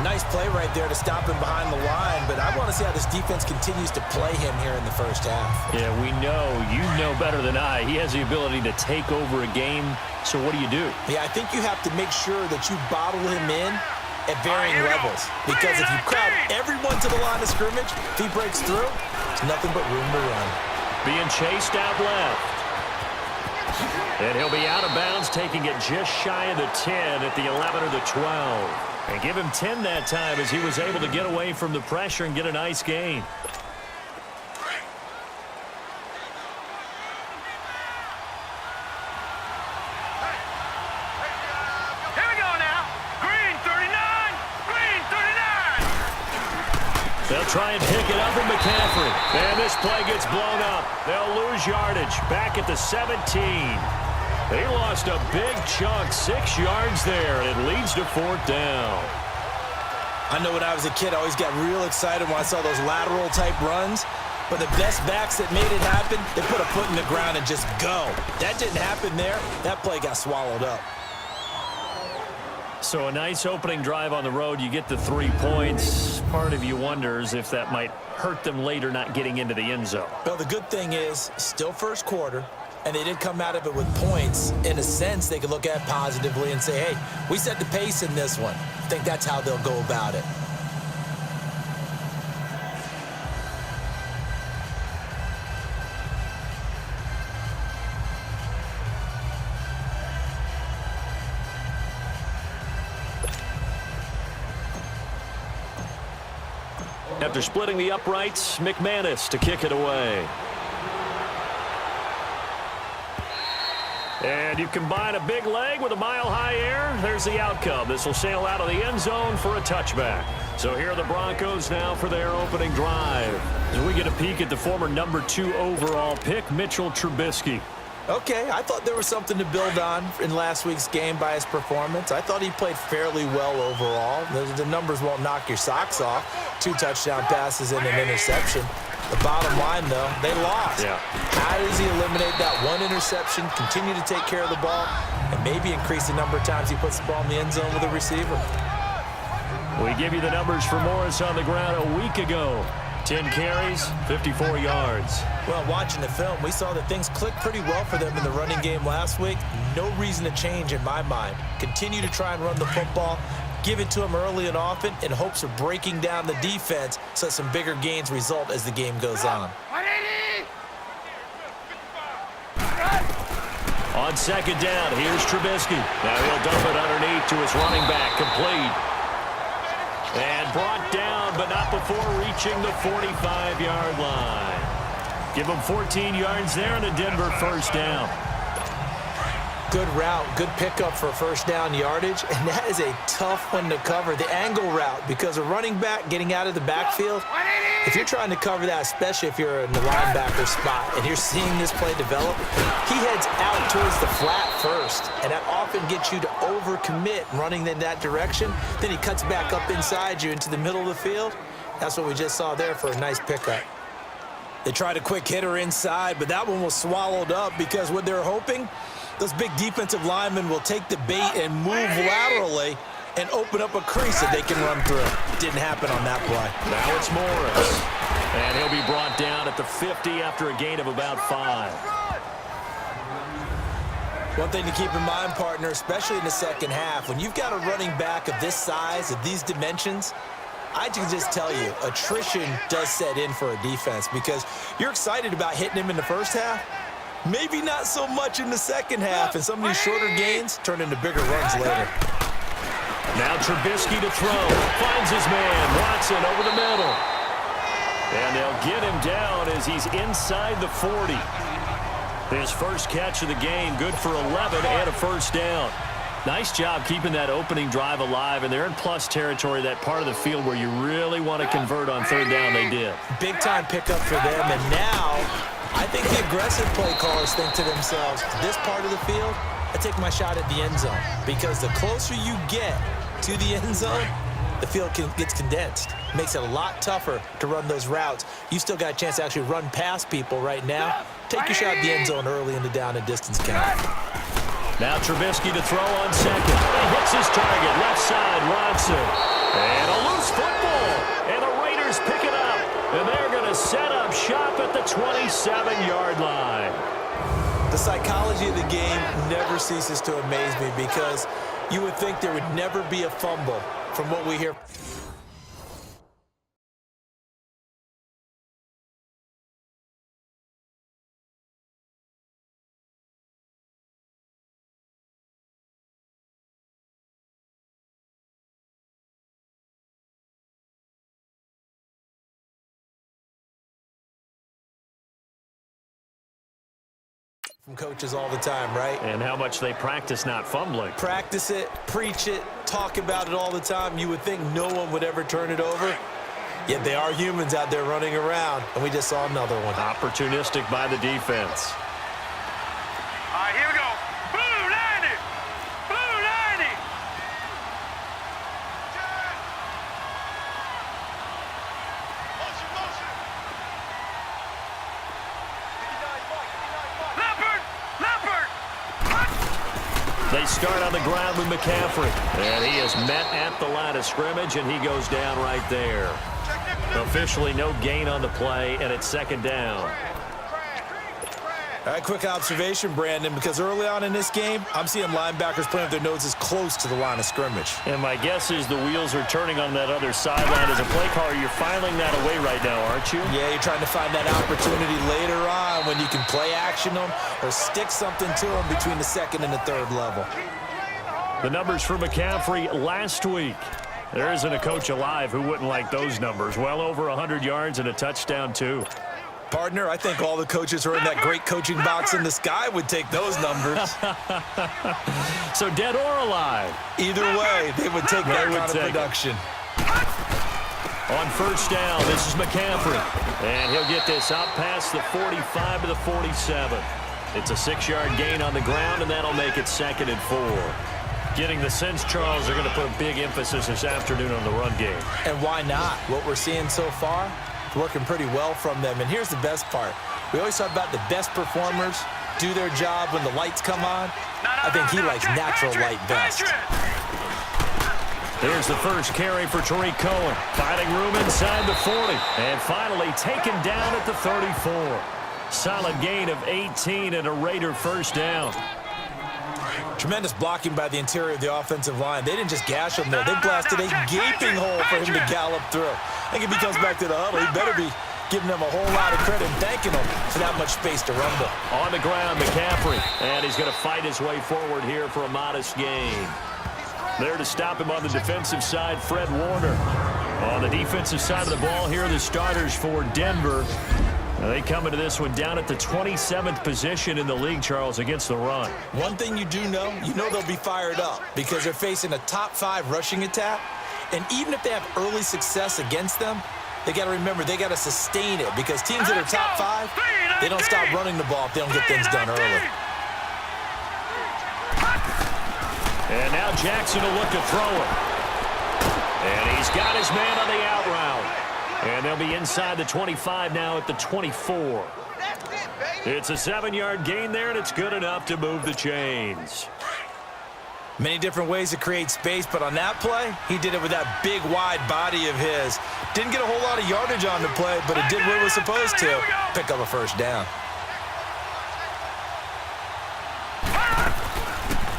Nice play right there to stop him behind the line, but I want to see how this defense continues to play him here in the first half. Yeah, we know. You know better than I. He has the ability to take over a game, so what do you do? Yeah, I think you have to make sure that you bottle him in at varying levels, because if you crowd everyone to the line of scrimmage, if he breaks through, there's nothing but room to run. Being chased out left. And he'll be out of bounds, taking it just shy of the 10 at the 11 or the 12. And give him 10 that time as he was able to get away from the pressure and get a nice gain. Here we go now. Green 39. Green 39. They'll try and pick it up from McCaffrey. And this play gets blown up. They'll lose yardage back at the 17. They lost a big chunk, 6 yards there, and it leads to fourth down. I know when I was a kid, I always got real excited when I saw those lateral-type runs. But the best backs that made it happen, they put a foot in the ground and just go. That didn't happen there. That play got swallowed up. So a nice opening drive on the road. You get the 3 points. Part of you wonders if that might hurt them later not getting into the end zone. Well, the good thing is, still first quarter, and they did come out of it with points. In a sense, they could look at positively and say, hey, we set the pace in this one. I think that's how they'll go about it. After splitting the uprights, McManus to kick it away. And you combine a big leg with a mile-high air, there's the outcome. This will sail out of the end zone for a touchback. So here are the Broncos now for their opening drive. As we get a peek at the former number 2 overall pick, Mitchell Trubisky. Okay, I thought there was something to build on in last week's game by his performance. I thought he played fairly well overall. The numbers won't knock your socks off. 2 touchdown passes and an interception. The bottom line, though, they lost. Yeah. How does he eliminate that 1 interception, continue to take care of the ball, and maybe increase the number of times he puts the ball in the end zone with a receiver? We give you the numbers for Morris on the ground a week ago. 10 carries, 54 yards. Well, watching the film, we saw that things clicked pretty well for them in the running game last week. No reason to change in my mind. Continue to try and run the football. Give it to them early and often in hopes of breaking down the defense so some bigger gains result as the game goes on. On second down, here's Trubisky. Now he'll dump it underneath to his running back, complete. And brought down, but not before reaching the 45-yard line. Give him 14 yards there and a Denver first down. Good route, good pickup for first down yardage, and that is a tough one to cover, the angle route, because a running back getting out of the backfield, if you're trying to cover that, especially if you're in the linebacker spot and you're seeing this play develop, he heads out towards the flat first, and that often gets you to overcommit running in that direction. Then he cuts back up inside you into the middle of the field. That's what we just saw there for a nice pickup. They tried a quick hitter inside, but that one was swallowed up because what they're hoping, those big defensive linemen will take the bait and move laterally and open up a crease that they can run through. Didn't happen on that play. Now it's Morris. And he'll be brought down at the 50 after a gain of about 5. One thing to keep in mind, partner, especially in the second half, when you've got a running back of this size, of these dimensions, I can just tell you, attrition does set in for a defense because you're excited about hitting him in the first half. Maybe not so much in the second half, and some of these shorter gains turn into bigger runs later. Now Trubisky to throw. Finds his man. Watson over the middle. And they'll get him down as he's inside the 40. His first catch of the game, good for 11 and a first down. Nice job keeping that opening drive alive, and they're in plus territory, that part of the field where you really want to convert on third down. They did. Big-time pickup for them, and now I think the aggressive play callers think to themselves, this part of the field, I take my shot at the end zone, because the closer you get to the end zone, the field gets condensed. Makes it a lot tougher to run those routes. You still got a chance to actually run past people right now. Take your shot at the end zone early in the down and distance count. Now Trubisky to throw on second. He hits his target. Left side, Watson. And a 27-yard line. The psychology of the game never ceases to amaze me because you would think there would never be a fumble from what we hear. From coaches all the time, right? And how much they practice not fumbling. Practice it, preach it, talk about it all the time. You would think no one would ever turn it over. Yet they are humans out there running around, and we just saw another one. Opportunistic by the defense. All right, here we go. Blue 90. Blue 90. Leopard. Leopard. They start on the ground with McCaffrey. And he is met at the line of scrimmage, and he goes down right there. Officially no gain on the play, and it's second down. All right, quick observation, Brandon, because early on in this game, I'm seeing linebackers playing with their noses close to the line of scrimmage. And my guess is the wheels are turning on that other sideline. As a play caller, you're filing that away right now, aren't you? Yeah, you're trying to find that opportunity later on when you can play action them or stick something to them between the second and the third level. The numbers for McCaffrey last week. There isn't a coach alive who wouldn't like those numbers. Well over 100 yards and a touchdown, too. Partner, I think all the coaches who are in that great coaching box in the sky would take those numbers. So dead or alive? Either way, they would take that kind of production. On first down, this is McCaffrey. And he'll get this out past the 45 to the 47. It's a 6-yard gain on the ground, and that'll make it 2nd and 4. Getting the sense, Charles, they're going to put a big emphasis this afternoon on the run game. And why not? What we're seeing so far, working pretty well from them. And here's the best part. We always talk about the best performers do their job when the lights come on. I think he likes natural light best. There's the first carry for Tariq Cohen. Finding room inside the 40. And finally taken down at the 34. Solid gain of 18 and a Raider first down. Tremendous blocking by the interior of the offensive line. They didn't just gash him there. They blasted a gaping hole for him to gallop through. I think if he comes back to the huddle, he better be giving them a whole lot of credit and thanking them for that much space to rumble. On the ground, McCaffrey. And he's going to fight his way forward here for a modest gain. There to stop him on the defensive side, Fred Warner. On the defensive side of the ball here, the starters for Denver. They come into this one down at the 27th position in the league, Charles, against the run. One thing you do know, they'll be fired up because they're facing a top 5 rushing attack. And even if they have early success against them, they got to remember they got to sustain it because teams that are top 5, they don't stop running the ball if they don't get things done early. And now Jackson will look to throw it. And he's got his man on the out route. And they'll be inside the 25 now at the 24. It's a 7-yard gain there, and it's good enough to move the chains. Many different ways to create space, but on that play, he did it with that big, wide body of his. Didn't get a whole lot of yardage on the play, but it did what it was supposed to. Pick up a first down.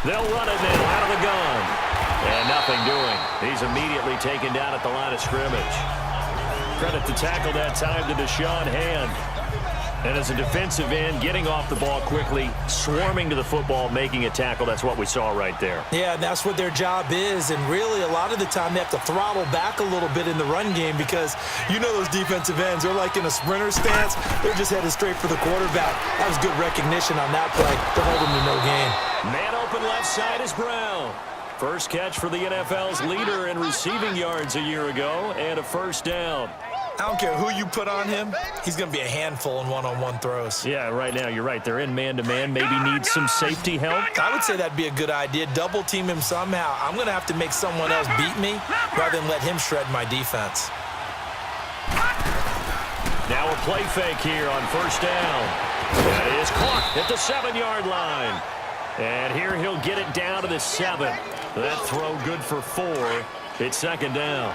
They'll run it now out of the gun. And nothing doing. He's immediately taken down at the line of scrimmage. Credit to tackle that time to Deshaun Hand. And as a defensive end, getting off the ball quickly, swarming to the football, making a tackle. That's what we saw right there. Yeah, that's what their job is. And really, a lot of the time, they have to throttle back a little bit in the run game because those defensive ends, they're like in a sprinter stance. They're just headed straight for the quarterback. That was good recognition on that play to hold him to no gain. Man open left side is Brown. First catch for the NFL's leader in receiving yards a year ago, and a first down. I don't care who you put on him, he's going to be a handful in one-on-one throws. Yeah, right now, you're right. They're in man-to-man. Maybe need some safety help. I would say that'd be a good idea. Double team him somehow. I'm going to have to make someone else beat me rather than let him shred my defense. Now a play fake here on first down. That is caught at the 7-yard line. And here he'll get it down to the 7. That throw good for 4. It's second down.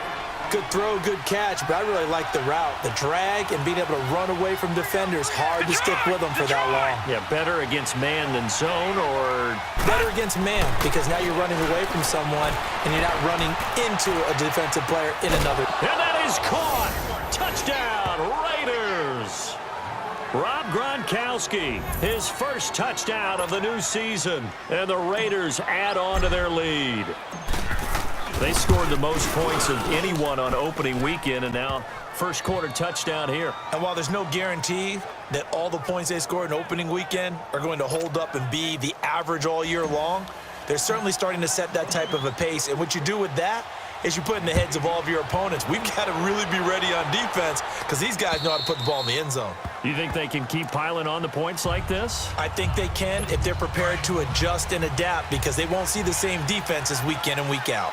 Good throw, good catch, but I really like the route. The drag and being able to run away from defenders, hard to stick with them for that long. Yeah, better against man than zone, or better against man, because now you're running away from someone and you're not running into a defensive player in another. And that is caught. Touchdown, Raiders. Rob Gronkowski, his first touchdown of the new season, and the Raiders add on to their lead. They scored the most points of anyone on opening weekend, and now first quarter touchdown here. And while there's no guarantee that all the points they scored in opening weekend are going to hold up and be the average all year long, they're certainly starting to set that type of a pace. And what you do with that is you put in the heads of all of your opponents, we've got to really be ready on defense because these guys know how to put the ball in the end zone. You think they can keep piling on the points like this? I think they can if they're prepared to adjust and adapt, because they won't see the same defenses week in and week out.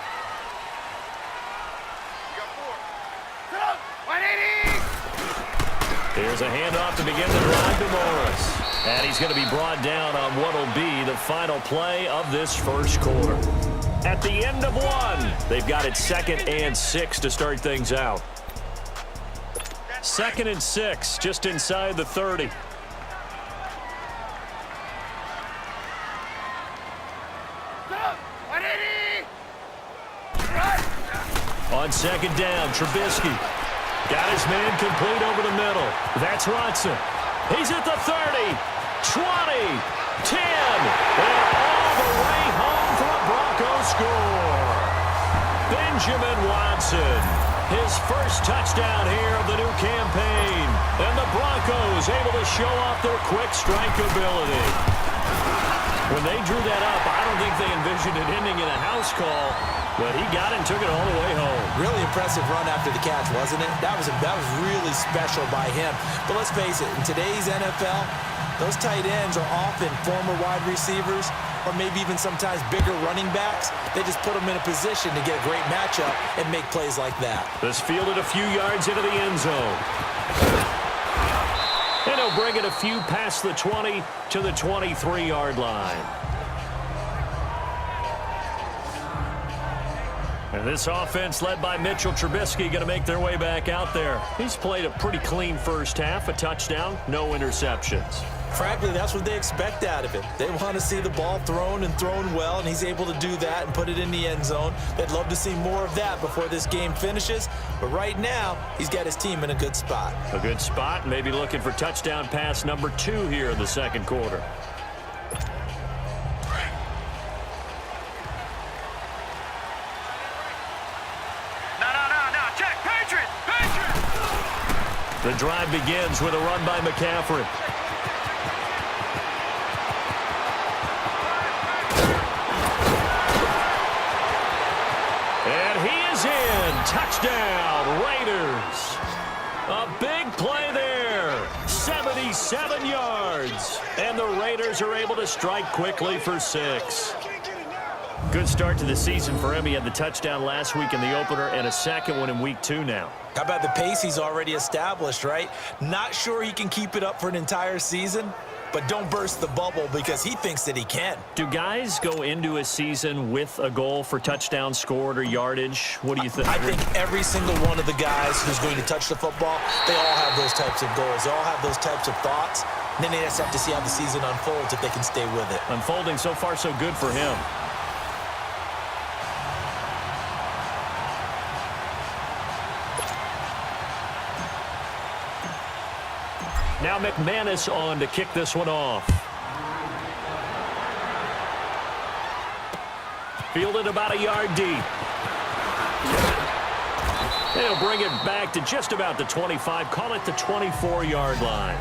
Here's a handoff to begin the drive to Morris. And he's going to be brought down on what will be the final play of this first quarter. At the end of one, they've got it 2nd and 6 to start things out. 2nd and 6, just inside the 30. On 2nd down, Trubisky got his man complete over the middle. That's Watson. He's at the 30, 20, 10, and all the way home for a Broncos score. Benjamin Watson, his first touchdown here of the new campaign. And the Broncos able to show off their quick strike ability. When they drew that up, I don't think they envisioned it ending in a house call, but he got it and took it all the way home. Really impressive run after the catch, wasn't it? That was really special by him. But let's face it, in today's NFL, those tight ends are often former wide receivers or maybe even sometimes bigger running backs. They just put them in a position to get a great matchup and make plays like that. This fielded a few yards into the end zone. And he'll bring it a few past the 20 to the 23-yard line. And this offense led by Mitchell Trubisky going to make their way back out there. He's played a pretty clean first half, a touchdown, no interceptions. Frankly, that's what they expect out of him. They want to see the ball thrown and thrown well, and he's able to do that and put it in the end zone. They'd love to see more of that before this game finishes. But right now, he's got his team in a good spot. A good spot, maybe looking for touchdown pass number 2 here in the second quarter. The drive begins with a run by McCaffrey. And he is in. Touchdown, Raiders. A big play there. 77 yards. And the Raiders are able to strike quickly for 6. Good start to the season for him. He had the touchdown last week in the opener and a second one in week 2 now. How about the pace he's already established, right? Not sure he can keep it up for an entire season, but don't burst the bubble because he thinks that he can. Do guys go into a season with a goal for touchdown scored or yardage? What do you think? I think every single one of the guys who's going to touch the football, they all have those types of goals. They all have those types of thoughts. And then they just have to see how the season unfolds if they can stay with it. Unfolding so far so good for him. Now McManus on to kick this one off. Fielded about a yard deep. They'll bring it back to just about the 25, call it the 24-yard line.